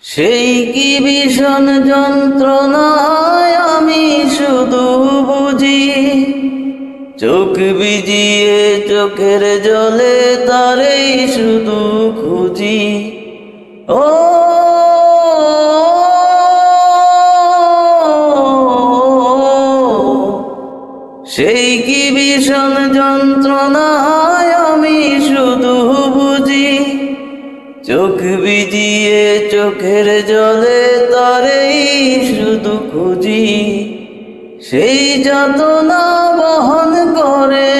সেই কি ভীষণ যন্ত্রণায় আমি শুধু বুঝি, চোখ ভিজিয়ে চোখের জলে তারেই শুধু খুঁজি। ও সেই কি ভীষণ যন্ত্রণায় আমি শুধু বুঝি, চোখ ভিজিয়ে চোখের জলে তারেই শুধু খুঁজি। সেই যাতনা বহন করে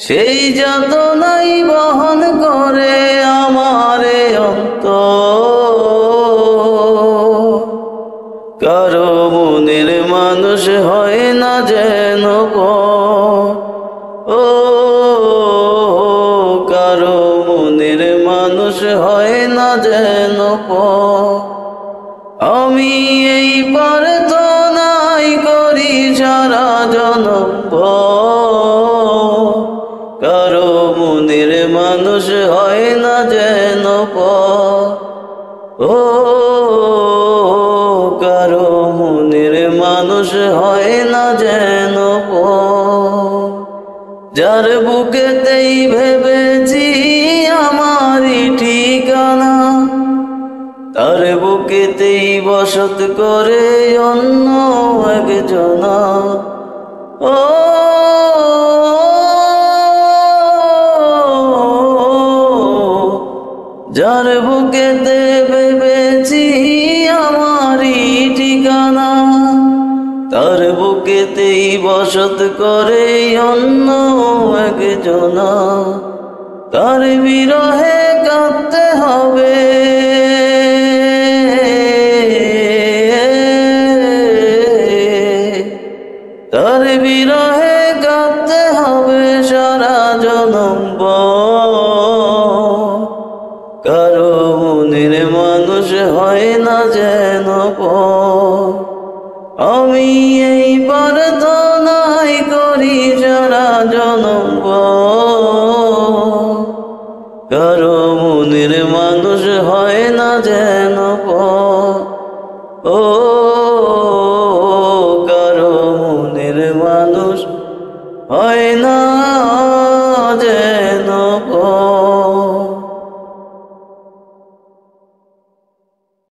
সেই যাতনাই বহন করে আমারে অন্তর। কারো মনের মানুষ হয় না যেন পর, ও কারো মনের মানুষ হয় না যেন পর। আমি এই প্রার্থনাই করি সারা জনম ভর, কারো মনের মানুষ হয় না যেন পর। ও কারো মনের মানুষ হয় না যেন পর। যার বুকেতেই ভেবেছি আমারই ঠিকানা, তার বুকেতেই বসত করে অন্য একজনা। ও যার বুকেতে ভেবেছি আমারই ঠিকানা, তার বুকেতেই বসত করে অন্য একজনা। তার বিরহে কাঁদতে হবে, তার বিরহে কাঁদতে হবে সারা জনম ভর। কারো মনের মানুষ হয় না যেন পর। আমি এই প্রার্থনাই করি সারা জনম ভর, কারো মনের মানুষ হয় না যেন পর। ও